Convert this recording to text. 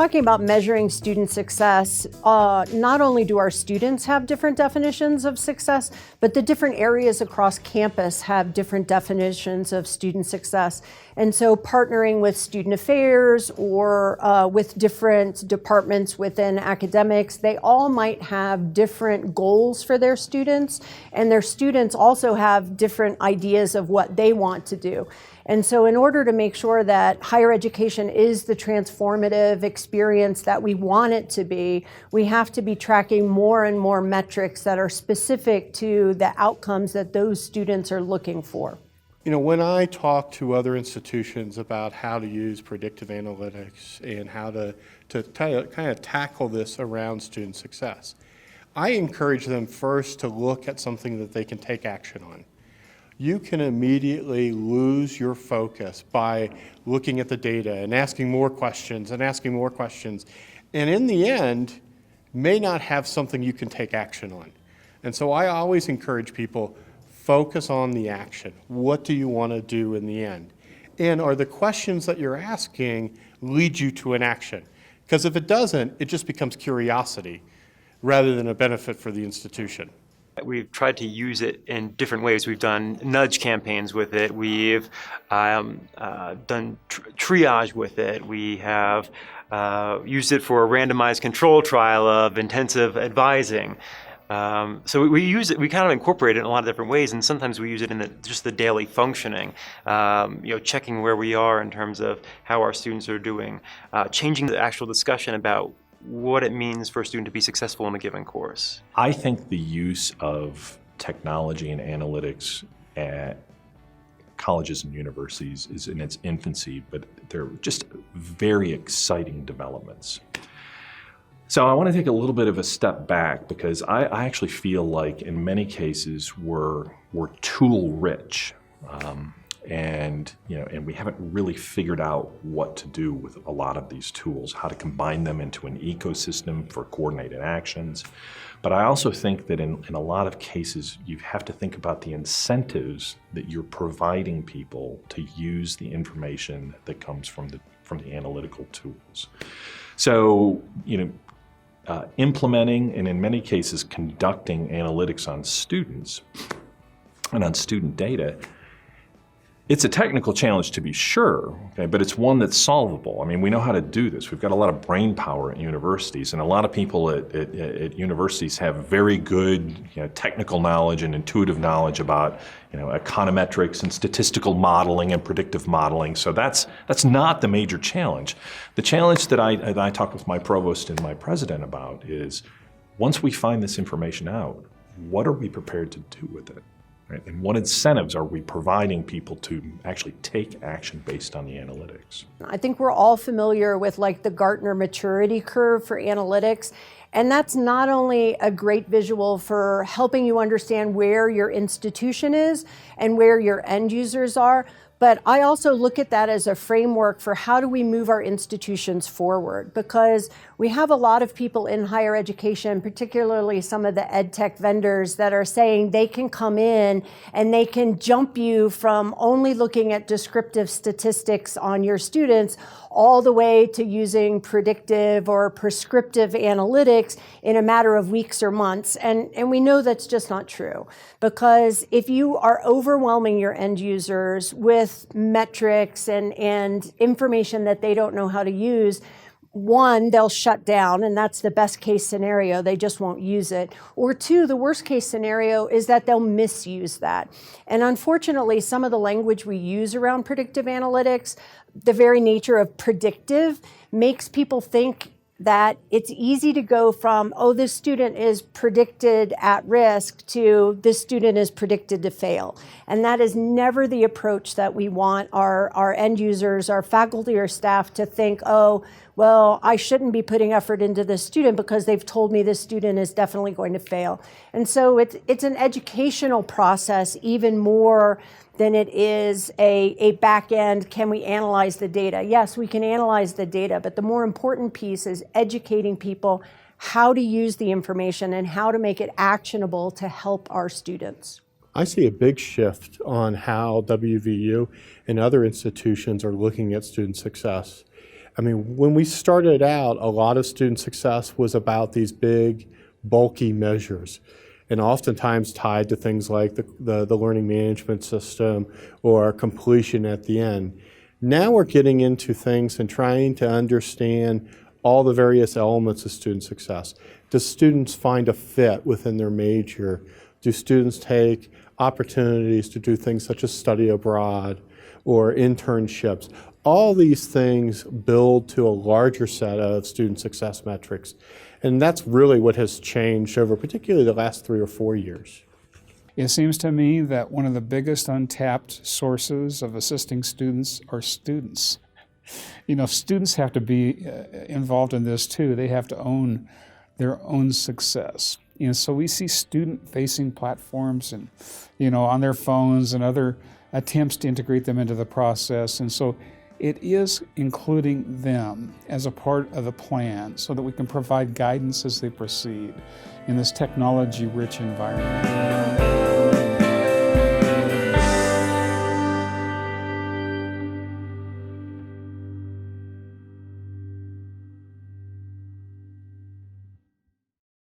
talking about measuring student success, not only do our students have different definitions of success, but the different areas across campus have different definitions of student success. And so partnering with student affairs or with different departments within academics, they all might have different goals for their students, and their students also have different ideas of what they want to do. And so in order to make sure that higher education is the transformative experience that we want it to be, we have to be tracking more and more metrics that are specific to the outcomes that those students are looking for. You know, when I talk to other institutions about how to use predictive analytics and how to kind of tackle this around student success, I encourage them first to look at something that they can take action on. You can immediately lose your focus by looking at the data and asking more questions and asking more questions, and in the end, may not have something you can take action on. And so I always encourage people, focus on the action. What do you want to do in the end? And are the questions that you're asking lead you to an action? Because if it doesn't, it just becomes curiosity rather than a benefit for the institution. We've tried to use it in different ways. We've done nudge campaigns with it. We've done triage with it. We have used it for a randomized control trial of intensive advising. So we use it. We kind of incorporate it in a lot of different ways, and sometimes we use it in just the daily functioning. Checking where we are in terms of how our students are doing, changing the actual discussion about what it means for a student to be successful in a given course. I think the use of technology and analytics at colleges and universities is in its infancy, but they're just very exciting developments. So I want to take a little bit of a step back because I actually feel like in many cases we're tool rich. And we haven't really figured out what to do with a lot of these tools, how to combine them into an ecosystem for coordinated actions. But I also think that in a lot of cases, you have to think about the incentives that you're providing people to use the information that comes from the analytical tools. So, implementing and in many cases conducting analytics on students and on student data, it's a technical challenge to be sure, okay, but it's one that's solvable. I mean, we know how to do this. We've got a lot of brain power at universities, and a lot of people at universities have very good technical knowledge and intuitive knowledge about econometrics and statistical modeling and predictive modeling. So that's not the major challenge. The challenge that I talk with my provost and my president about is, once we find this information out, what are we prepared to do with it? Right? And what incentives are we providing people to actually take action based on the analytics? I think we're all familiar with the Gartner maturity curve for analytics. And that's not only a great visual for helping you understand where your institution is and where your end users are, but I also look at that as a framework for how do we move our institutions forward, because we have a lot of people in higher education, particularly some of the ed tech vendors, that are saying they can come in and they can jump you from only looking at descriptive statistics on your students all the way to using predictive or prescriptive analytics in a matter of weeks or months. And we know that's just not true, because if you are overwhelming your end users with metrics and information that they don't know how to use, one, they'll shut down, and that's the best case scenario. They just won't use it. Or two, the worst case scenario is that they'll misuse that. And unfortunately, some of the language we use around predictive analytics, the very nature of predictive, makes people think that it's easy to go from, oh, this student is predicted at risk, to this student is predicted to fail. And that is never the approach that we want our end users, our faculty or staff to think, oh, well, I shouldn't be putting effort into this student because they've told me this student is definitely going to fail. And so it's an educational process even more than it is a back end, can we analyze the data? Yes, we can analyze the data, but the more important piece is educating people how to use the information and how to make it actionable to help our students. I see a big shift on how WVU and other institutions are looking at student success. I mean, when we started out, a lot of student success was about these big, bulky measures, and oftentimes tied to things like the learning management system or completion at the end. Now we're getting into things and trying to understand all the various elements of student success. Do students find a fit within their major? Do students take opportunities to do things such as study abroad or internships? All these things build to a larger set of student success metrics. And that's really what has changed over particularly the last 3 or 4 years. It seems to me that one of the biggest untapped sources of assisting students are students. You know, students have to be involved in this too. They have to own their own success. And so we see student-facing platforms and, on their phones and other attempts to integrate them into the process. And so it is including them as a part of the plan so that we can provide guidance as they proceed in this technology-rich environment.